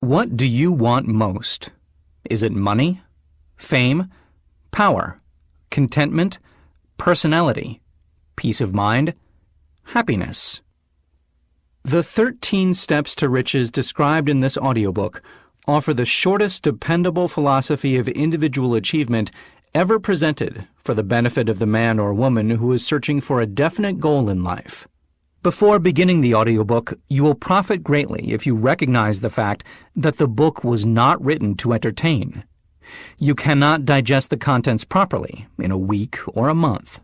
What do you want most? Is it money, fame, power, contentment, personality, peace of mind, happiness? The 13 steps to riches described in this audiobook offer the shortest dependable philosophy of individual achievement ever presented for the benefit of the man or woman who is searching for a definite goal in life. Before beginning the audiobook, you will profit greatly if you recognize the fact that the book was not written to entertain. You cannot digest the contents properly in a week or a month.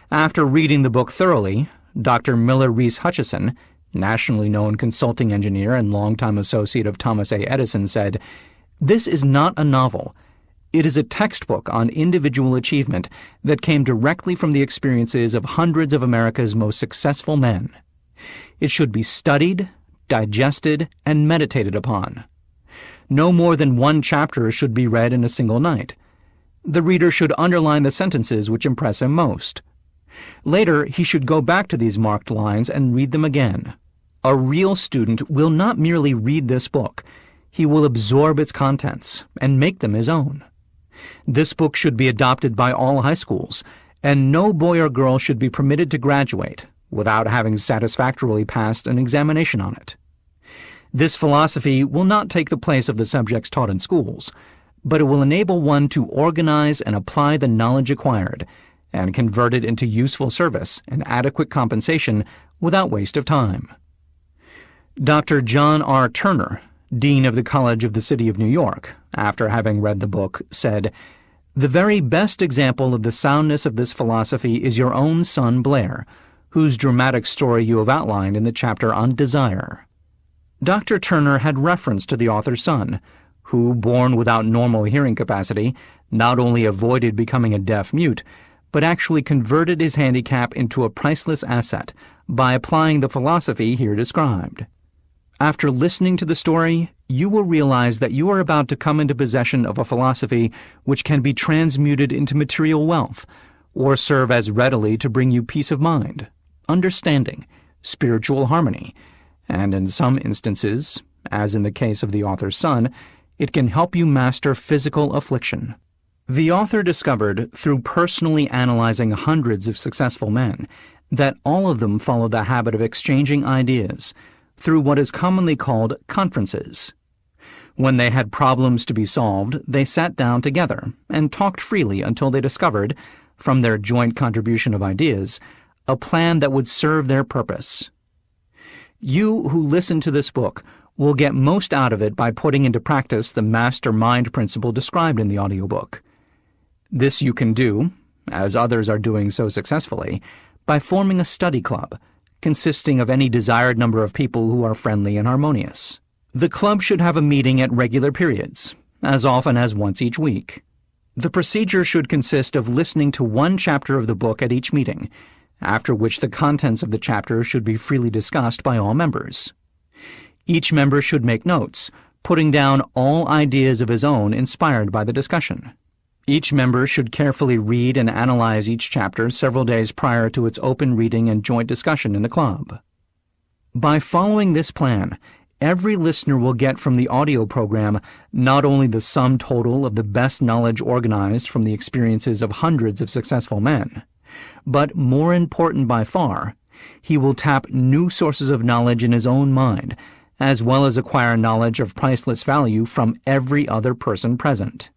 After reading the book thoroughly, Dr. Miller Reese Hutchison, nationally known consulting engineer and longtime associate of Thomas A. Edison, said, "This is not a novel. It is a textbook on individual achievement that came directly from the experiences of hundreds of America's most successful men. It should be studied, digested, and meditated upon. No more than one chapter should be read in a single night. The reader should underline the sentences which impress him most. Later, he should go back to these marked lines and read them again. A real student will not merely read this book. He will absorb its contents and make them his own. This book should be adopted by all high schools, and no boy or girl should be permitted to graduate without having satisfactorily passed an examination on it. This philosophy will not take the place of the subjects taught in schools, but it will enable one to organize and apply the knowledge acquired and convert it into useful service and adequate compensation without waste of time." Dr. John R. Turner, Dean of the College of the City of New York, after having read the book, said, "The very best example of the soundness of this philosophy is your own son Blair, whose dramatic story you have outlined in the chapter on desire." Dr. Turner had reference to the author's son, who, born without normal hearing capacity, not only avoided becoming a deaf mute, but actually converted his handicap into a priceless asset by applying the philosophy here described. After listening to the story, you will realize that you are about to come into possession of a philosophy which can be transmuted into material wealth, or serve as readily to bring you peace of mind, understanding, spiritual harmony, and in some instances, as in the case of the author's son, it can help you master physical affliction. The author discovered, through personally analyzing hundreds of successful men, that all of them followed the habit of exchanging ideas through what is commonly called conferences. When they had problems to be solved, they sat down together and talked freely until they discovered, from their joint contribution of ideas, a plan that would serve their purpose. You who listen to this book will get most out of it by putting into practice the master-mind principle described in the audiobook. This you can do, as others are doing so successfully, by forming a study club, consisting of any desired number of people who are friendly and harmonious. The club should have a meeting at regular periods, as often as once each week. The procedure should consist of listening to one chapter of the book at each meeting, after which the contents of the chapter should be freely discussed by all members. Each member should make notes, putting down all ideas of his own inspired by the discussion. Each member should carefully read and analyze each chapter several days prior to its open reading and joint discussion in the club. By following this plan, every listener will get from the audio program not only the sum total of the best knowledge organized from the experiences of hundreds of successful men, but more important by far, he will tap new sources of knowledge in his own mind, as well as acquire knowledge of priceless value from every other person present.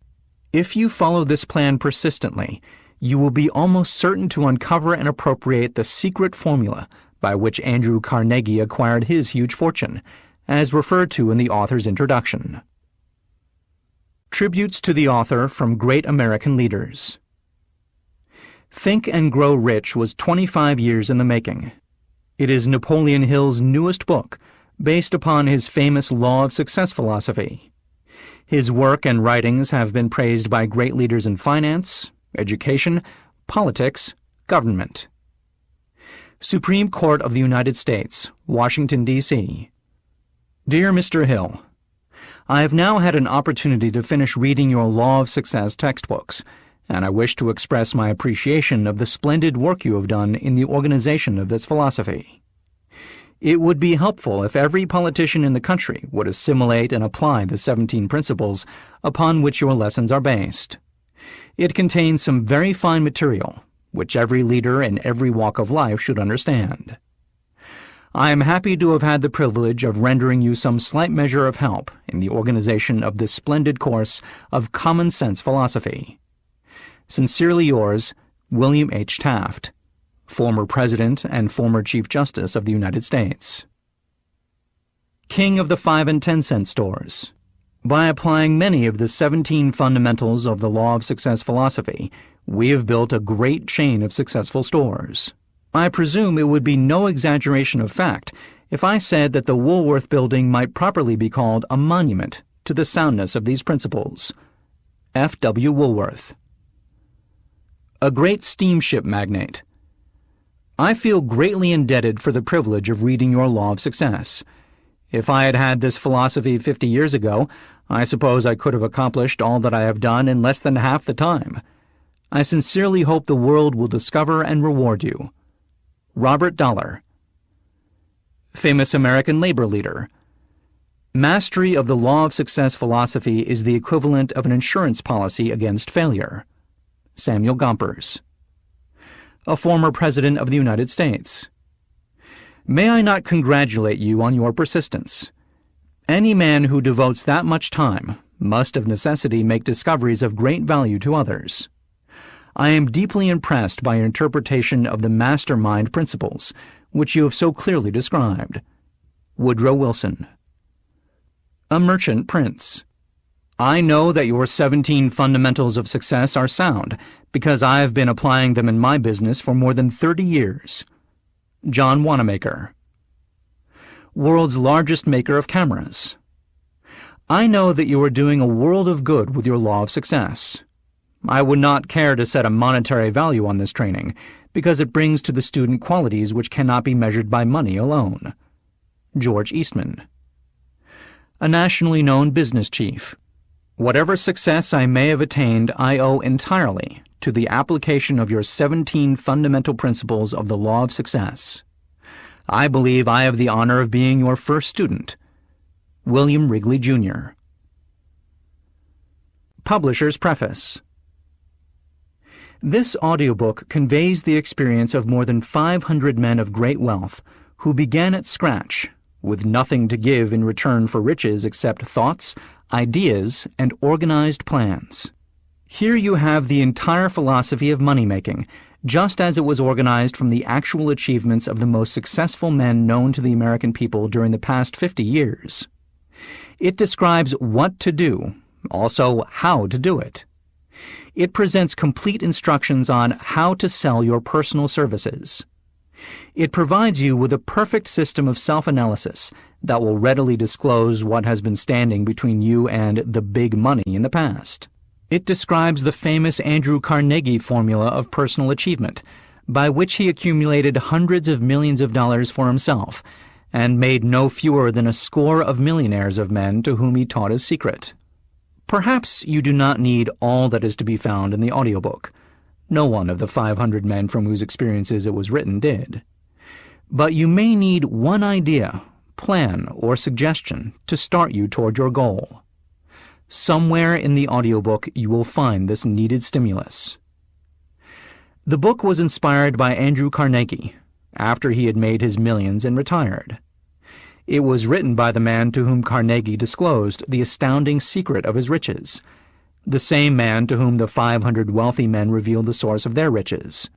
If you follow this plan persistently, you will be almost certain to uncover and appropriate the secret formula by which Andrew Carnegie acquired his huge fortune, as referred to in the author's introduction. Tributes to the author from great American leaders. Think and Grow Rich was 25 years in the making. It is Napoleon Hill's newest book, based upon his famous Law of Success philosophy. His work and writings have been praised by great leaders in finance, education, politics, government. Supreme Court of the United States, Washington, D.C. Dear Mr. Hill, I have now had an opportunity to finish reading your Law of Success textbooks, and I wish to express my appreciation of the splendid work you have done in the organization of this philosophy. It would be helpful if every politician in the country would assimilate and apply the 17 principles upon which your lessons are based. It contains some very fine material, which every leader in every walk of life should understand. I am happy to have had the privilege of rendering you some slight measure of help in the organization of this splendid course of common sense philosophy. Sincerely yours, William H. Taft, former President and former Chief Justice of the United States. King of the 5 and 10 cent stores. By applying many of the 17 fundamentals of the law of success philosophy, we have built a great chain of successful stores. I presume it would be no exaggeration of fact if I said that the Woolworth Building might properly be called a monument to the soundness of these principles. F. W. Woolworth. A great steamship magnate. I feel greatly indebted for the privilege of reading your Law of Success. If I had had this philosophy 50 years ago, I suppose I could have accomplished all that I have done in less than half the time. I sincerely hope the world will discover and reward you. Robert Dollar. Famous American labor leader. Mastery of the Law of Success philosophy is the equivalent of an insurance policy against failure. Samuel Gompers. A former President of the United States. May I not congratulate you on your persistence? Any man who devotes that much time must of necessity make discoveries of great value to others. I am deeply impressed by your interpretation of the mastermind principles, which you have so clearly described. Woodrow Wilson. A merchant prince. I know that your 17 fundamentals of success are sound, because I have been applying them in my business for more than 30 years. John Wanamaker. World's largest maker of cameras. I know that you are doing a world of good with your Law of Success. I would not care to set a monetary value on this training, because it brings to the student qualities which cannot be measured by money alone. George Eastman. A nationally known business chief. Whatever success I may have attained, I owe entirely to the application of your 17 fundamental principles of the Law of Success. I believe I have the honor of being your first student. William Wrigley, Jr. Publisher's Preface. This audiobook conveys the experience of more than 500 men of great wealth who began at scratch, with nothing to give in return for riches except thoughts, ideas, and organized plans. Here you have the entire philosophy of money-making, just as it was organized from the actual achievements of the most successful men known to the American people during the past 50 years. It describes what to do, also how to do it. It presents complete instructions on how to sell your personal services. It provides you with a perfect system of self-analysis that will readily disclose what has been standing between you and the big money in the past. It describes the famous Andrew Carnegie formula of personal achievement, by which he accumulated hundreds of millions of dollars for himself, and made no fewer than a score of millionaires of men to whom he taught his secret. Perhaps you do not need all that is to be found in the audiobook. No one of the 500 men from whose experiences it was written did. But you may need one idea, plan, or suggestion to start you toward your goal. Somewhere in the audiobook you will find this needed stimulus. The book was inspired by Andrew Carnegie, after he had made his millions and retired. It was written by the man to whom Carnegie disclosed the astounding secret of his riches, the same man to whom the 500 wealthy men revealed the source of their riches.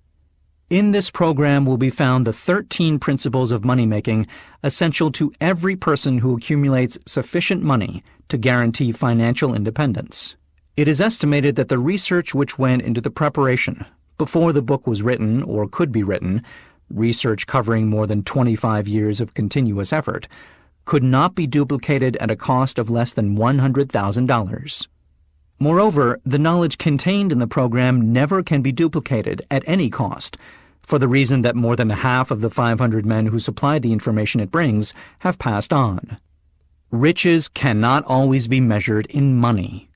In this program will be found the 13 principles of money-making essential to every person who accumulates sufficient money to guarantee financial independence. It is estimated that the research which went into the preparation, before the book was written or could be written, research covering more than 25 years of continuous effort, could not be duplicated at a cost of less than $100,000. Moreover, the knowledge contained in the program never can be duplicated at any cost, for the reason that more than half of the 500 men who supplied the information it brings have passed on. Riches cannot always be measured in money.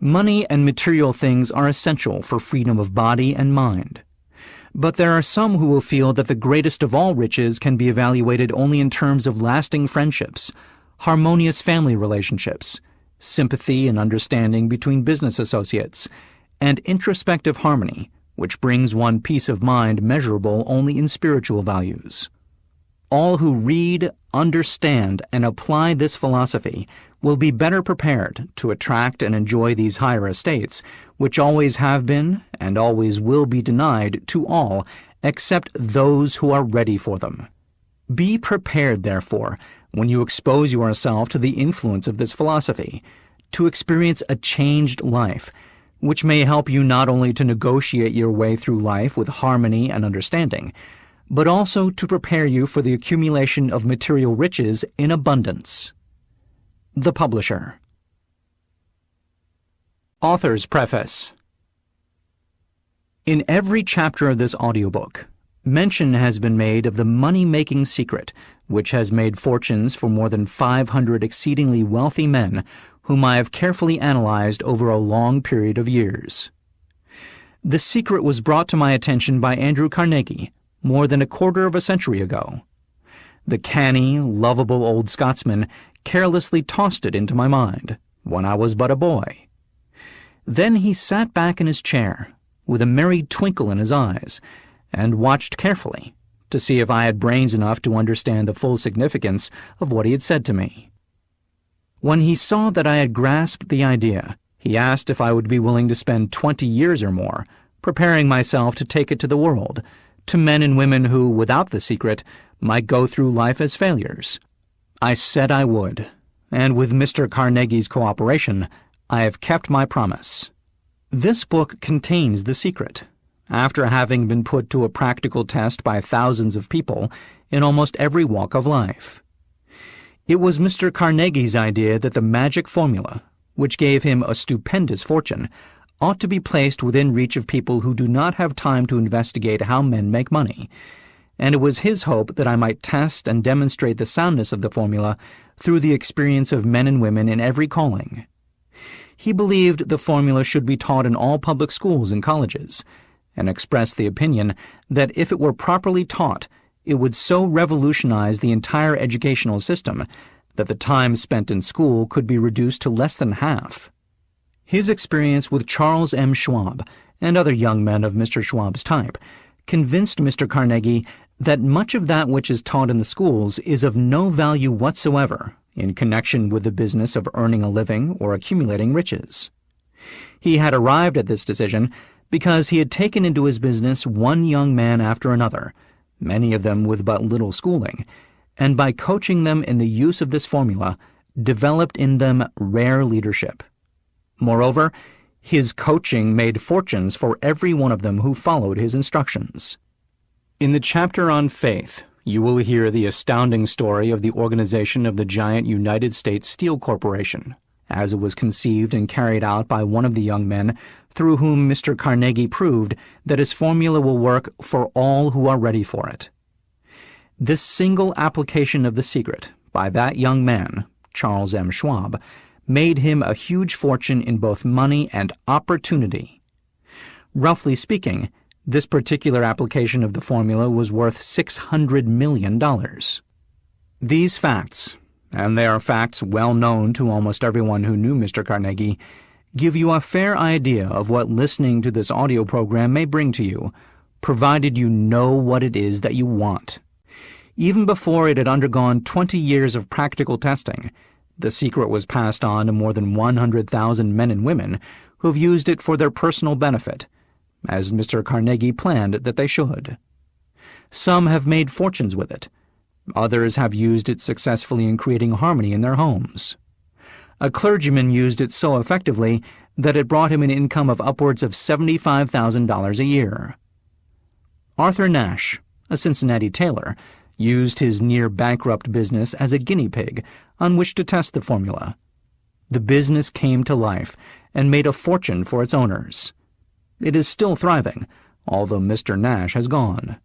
Money and material things are essential for freedom of body and mind. But there are some who will feel that the greatest of all riches can be evaluated only in terms of lasting friendships, harmonious family relationships, sympathy and understanding between business associates, and introspective harmony, which brings one peace of mind measurable only in spiritual values. All who read, understand, and apply this philosophy will be better prepared to attract and enjoy these higher estates, which always have been and always will be denied to all except those who are ready for them. Be prepared, therefore, when you expose yourself to the influence of this philosophy, to experience a changed life, which may help you not only to negotiate your way through life with harmony and understanding, but also to prepare you for the accumulation of material riches in abundance. The Publisher. Author's Preface. In every chapter of this audiobook, mention has been made of the money-making secret which has made fortunes for more than 500 exceedingly wealthy men whom I have carefully analyzed over a long period of years. The secret was brought to my attention by Andrew Carnegie more than a quarter of a century ago. The canny, lovable old Scotsman carelessly tossed it into my mind when I was but a boy. Then he sat back in his chair with a merry twinkle in his eyes and watched carefully to see if I had brains enough to understand the full significance of what he had said to me. When he saw that I had grasped the idea, he asked if I would be willing to spend 20 years or more preparing myself to take it to the world, to men and women who, without the secret, might go through life as failures. I said I would, and with Mr. Carnegie's cooperation, I have kept my promise. This book contains the secret, after having been put to a practical test by thousands of people in almost every walk of life. It was Mr. Carnegie's idea that the magic formula, which gave him a stupendous fortune, ought to be placed within reach of people who do not have time to investigate how men make money, and it was his hope that I might test and demonstrate the soundness of the formula through the experience of men and women in every calling. He believed the formula should be taught in all public schools and colleges, and expressed the opinion that if it were properly taught, it would so revolutionize the entire educational system that the time spent in school could be reduced to less than half. His experience with Charles M. Schwab and other young men of Mr. Schwab's type convinced Mr. Carnegie that much of that which is taught in the schools is of no value whatsoever in connection with the business of earning a living or accumulating riches. He had arrived at this decision because he had taken into his business one young man after another, many of them with but little schooling, and by coaching them in the use of this formula, developed in them rare leadership. Moreover, his coaching made fortunes for every one of them who followed his instructions. In the chapter on faith, you will hear the astounding story of the organization of the giant United States Steel Corporation, as it was conceived and carried out by one of the young men through whom Mr. Carnegie proved that his formula will work for all who are ready for it. This single application of the secret by that young man, Charles M. Schwab, made him a huge fortune in both money and opportunity. Roughly speaking, this particular application of the formula was worth $600 million. These facts, and they are facts well known to almost everyone who knew Mr. Carnegie, give you a fair idea of what listening to this audio program may bring to you, provided you know what it is that you want. Even before it had undergone 20 years of practical testing, the secret was passed on to more than 100,000 men and women who have used it for their personal benefit, as Mr. Carnegie planned that they should. Some have made fortunes with it. Others have used it successfully in creating harmony in their homes. A clergyman used it so effectively that it brought him an income of upwards of $75,000 a year. Arthur Nash, a Cincinnati tailor, used his near-bankrupt business as a guinea pig on which to test the formula. The business came to life and made a fortune for its owners. It is still thriving, although Mr. Nash has gone.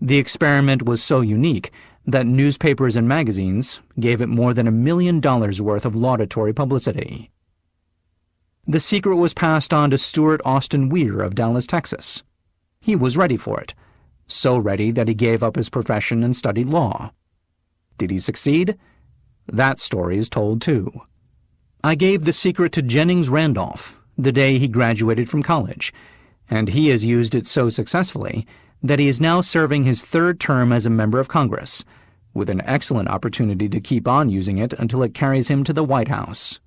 The experiment was so unique that newspapers and magazines gave it more than $1 million worth of laudatory publicity. The secret was passed on to Stuart Austin Weir of Dallas, Texas. He was ready for it, so ready that he gave up his profession and studied law. Did he succeed? That story is told too. I gave the secret to Jennings Randolph the day he graduated from college, and he has used it so successfully that he is now serving his third term as a member of Congress, with an excellent opportunity to keep on using it until it carries him to the White House.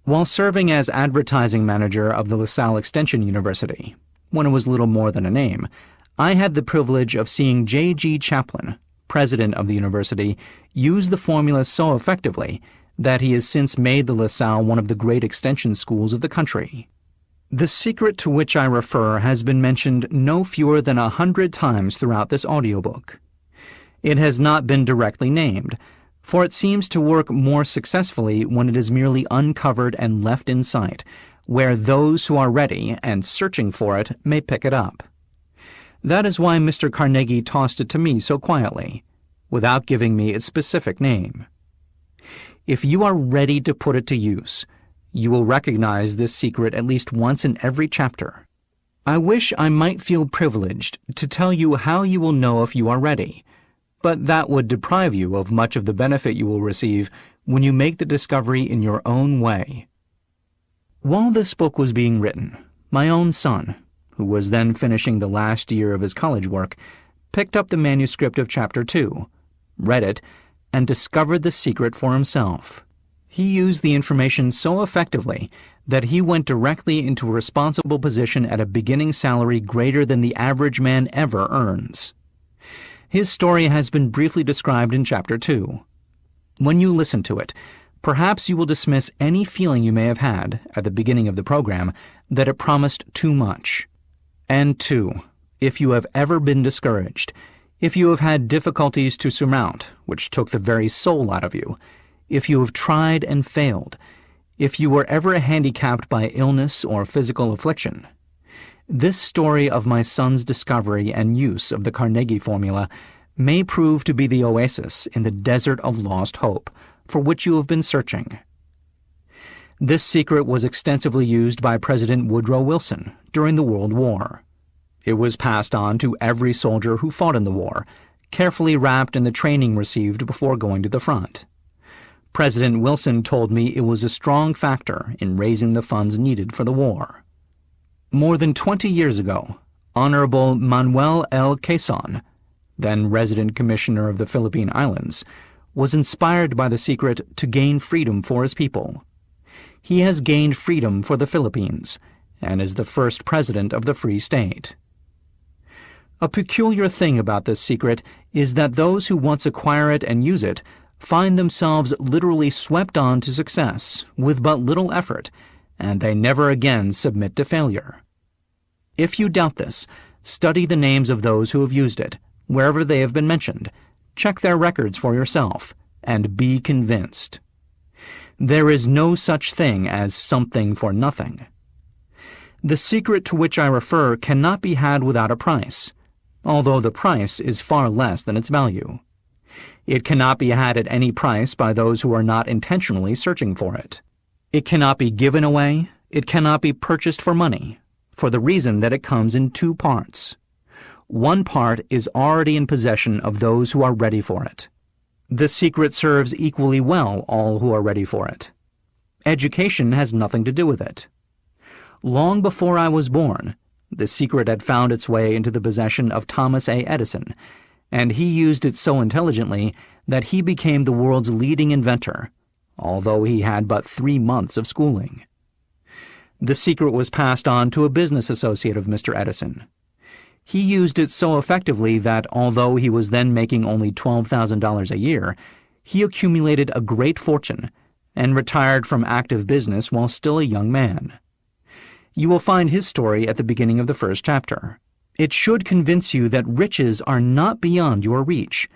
While serving as advertising manager of the LaSalle Extension University, when it was little more than a name, I had the privilege of seeing J.G. Chaplin, president of the university, use the formula so effectively that he has since made the LaSalle one of the great extension schools of the country. The secret to which I refer has been mentioned no fewer than 100 times throughout this audiobook. It has not been directly named, for it seems to work more successfully when it is merely uncovered and left in sight, where those who are ready and searching for it may pick it up. That is why Mr. Carnegie tossed it to me so quietly, without giving me its specific name. If you are ready to put it to use, you will recognize this secret at least once in every chapter. I wish I might feel privileged to tell you how you will know if you are ready, but that would deprive you of much of the benefit you will receive when you make the discovery in your own way. While this book was being written, my own son, who was then finishing the last year of his college work, picked up the manuscript of Chapter 2, read it, and discovered the secret for himself. He used the information so effectively that he went directly into a responsible position at a beginning salary greater than the average man ever earns. His story has been briefly described in Chapter 2. When you listen to it, perhaps you will dismiss any feeling you may have had at the beginning of the program that it promised too much. And 2, if you have ever been discouraged, if you have had difficulties to surmount, which took the very soul out of you, if you have tried and failed, if you were ever handicapped by illness or physical affliction, this story of my son's discovery and use of the Carnegie formula may prove to be the oasis in the desert of lost hope for which you have been searching. This secret was extensively used by President Woodrow Wilson during the World War. It was passed on to every soldier who fought in the war, carefully wrapped in the training received before going to the front. President Wilson told me it was a strong factor in raising the funds needed for the war. More than 20 years ago, Honorable Manuel L. Quezon, then resident commissioner of the Philippine Islands, was inspired by the secret to gain freedom for his people. He has gained freedom for the Philippines and is the first president of the Free State. A peculiar thing about this secret is that those who once acquire it and use it find themselves literally swept on to success with but little effort, and they never again submit to failure. If you doubt this, study the names of those who have used it, wherever they have been mentioned, check their records for yourself, and be convinced. There is no such thing as something for nothing. The secret to which I refer cannot be had without a price, although the price is far less than its value. It cannot be had at any price by those who are not intentionally searching for it. It cannot be given away, it cannot be purchased for money, for the reason that it comes in 2 parts. One part is already in possession of those who are ready for it. The secret serves equally well all who are ready for it. Education has nothing to do with it. Long before I was born, the secret had found its way into the possession of Thomas A. Edison, and he used it so intelligently that he became the world's leading inventor, although he had but 3 months of schooling. The secret was passed on to a business associate of Mr. Edison. He used it so effectively that, although he was then making only $12,000 a year, he accumulated a great fortune and retired from active business while still a young man. You will find his story at the beginning of the first chapter. It should convince you that riches are not beyond your reach,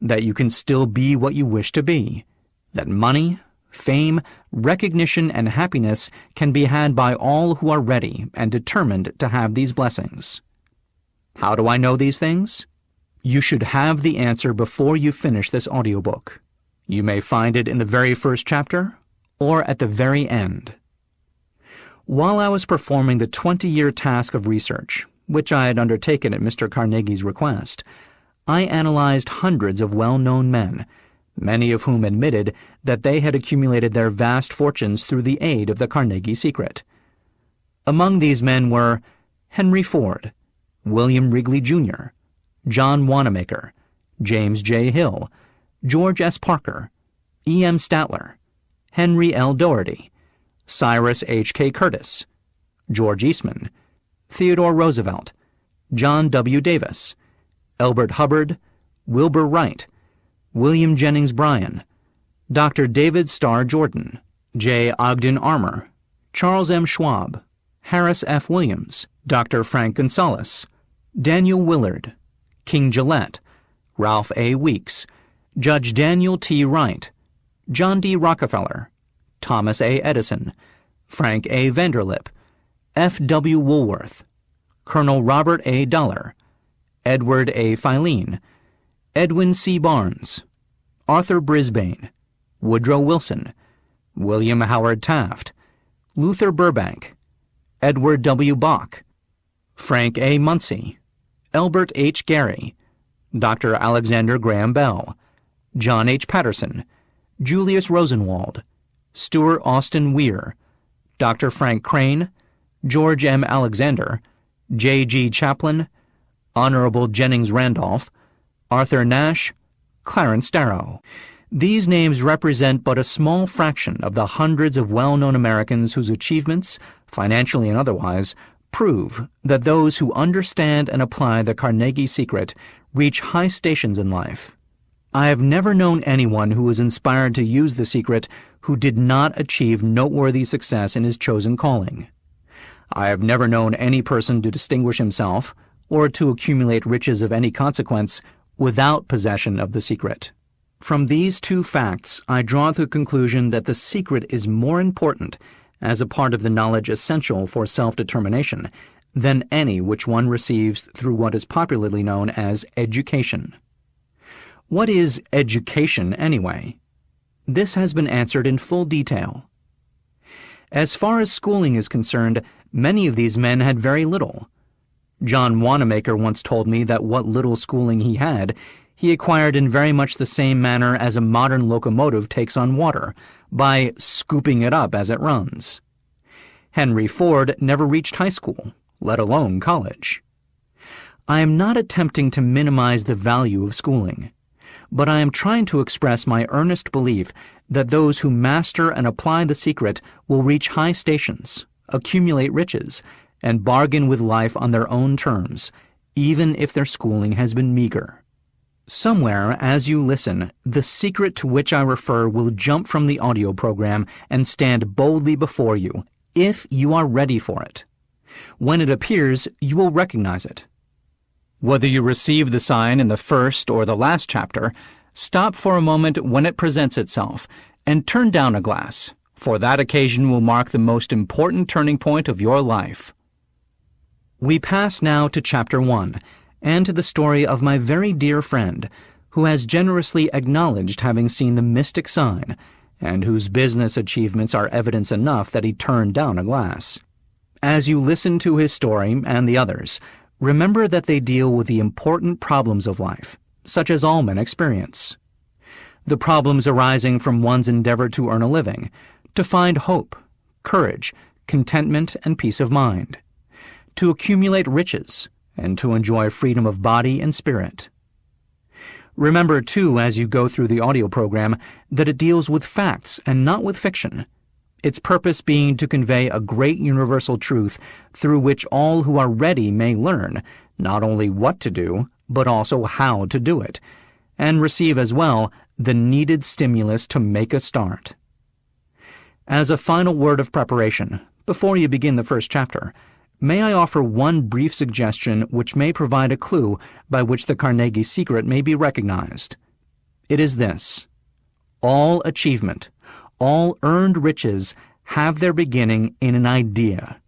that you can still be what you wish to be, that money, fame, recognition, and happiness can be had by all who are ready and determined to have these blessings. How do I know these things? You should have the answer before you finish this audiobook. You may find it in the very first chapter or at the very end. While I was performing the 20-year task of research, which I had undertaken at Mr. Carnegie's request, I analyzed hundreds of well-known men, many of whom admitted that they had accumulated their vast fortunes through the aid of the Carnegie secret. Among these men were Henry Ford, William Wrigley, Jr., John Wanamaker, James J. Hill, George S. Parker, E. M. Statler, Henry L. Doherty, Cyrus H. K. Curtis, George Eastman, Theodore Roosevelt, John W. Davis, Elbert Hubbard, Wilbur Wright, William Jennings Bryan, Dr. David Starr Jordan, J. Ogden Armour, Charles M. Schwab, Harris F. Williams, Dr. Frank Gonzalez, Daniel Willard, King Gillette, Ralph A. Weeks, Judge Daniel T. Wright, John D. Rockefeller, Thomas A. Edison, Frank A. Vanderlip, F. W. Woolworth, Colonel Robert A. Dollar, Edward A. Filene, Edwin C. Barnes, Arthur Brisbane, Woodrow Wilson, William Howard Taft, Luther Burbank, Edward W. Bach, Frank A. Munsey, Elbert H. Gary, Dr. Alexander Graham Bell, John H. Patterson, Julius Rosenwald, Stuart Austin Weir, Dr. Frank Crane, George M. Alexander, J. G. Chaplin, Honorable Jennings Randolph, Arthur Nash, Clarence Darrow. These names represent but a small fraction of the hundreds of well-known Americans whose achievements, financially and otherwise, prove that those who understand and apply the Carnegie secret reach high stations in life. I have never known anyone who was inspired to use the secret who did not achieve noteworthy success in his chosen calling. I have never known any person to distinguish himself or to accumulate riches of any consequence without possession of the secret. From these two facts, I draw the conclusion that the secret is more important as a part of the knowledge essential for self-determination than any which one receives through what is popularly known as education. What is education, anyway? This has been answered in full detail. As far as schooling is concerned, many of these men had very little. John Wanamaker once told me that what little schooling he had, he acquired in very much the same manner as a modern locomotive takes on water, by scooping it up as it runs. Henry Ford never reached high school, let alone college. I am not attempting to minimize the value of schooling, but I am trying to express my earnest belief that those who master and apply the secret will reach high stations, accumulate riches, and bargain with life on their own terms, even if their schooling has been meager. Somewhere, as you listen, the secret to which I refer will jump from the audio program and stand boldly before you, if you are ready for it. When it appears, you will recognize it. Whether you receive the sign in the first or the last chapter, stop for a moment when it presents itself, and turn down a glass, for that occasion will mark the most important turning point of your life. We pass now to Chapter 1, and to the story of my very dear friend, who has generously acknowledged having seen the mystic sign, and whose business achievements are evidence enough that he turned down a glass. As you listen to his story and the others, remember that they deal with the important problems of life, such as all men experience. The problems arising from one's endeavor to earn a living, to find hope, courage, contentment, and peace of mind, to accumulate riches, and to enjoy freedom of body and spirit. Remember, too, as you go through the audio program, that it deals with facts and not with fiction, its purpose being to convey a great universal truth through which all who are ready may learn not only what to do, but also how to do it, and receive as well the needed stimulus to make a start. As a final word of preparation, before you begin the first chapter, may I offer one brief suggestion which may provide a clue by which the Carnegie secret may be recognized. It is this: all achievement, all earned riches have their beginning in an idea.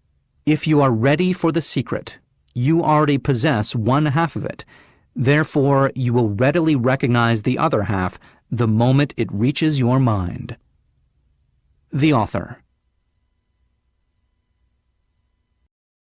If you are ready for the secret, you already possess one half of it. Therefore, you will readily recognize the other half the moment it reaches your mind. The Author.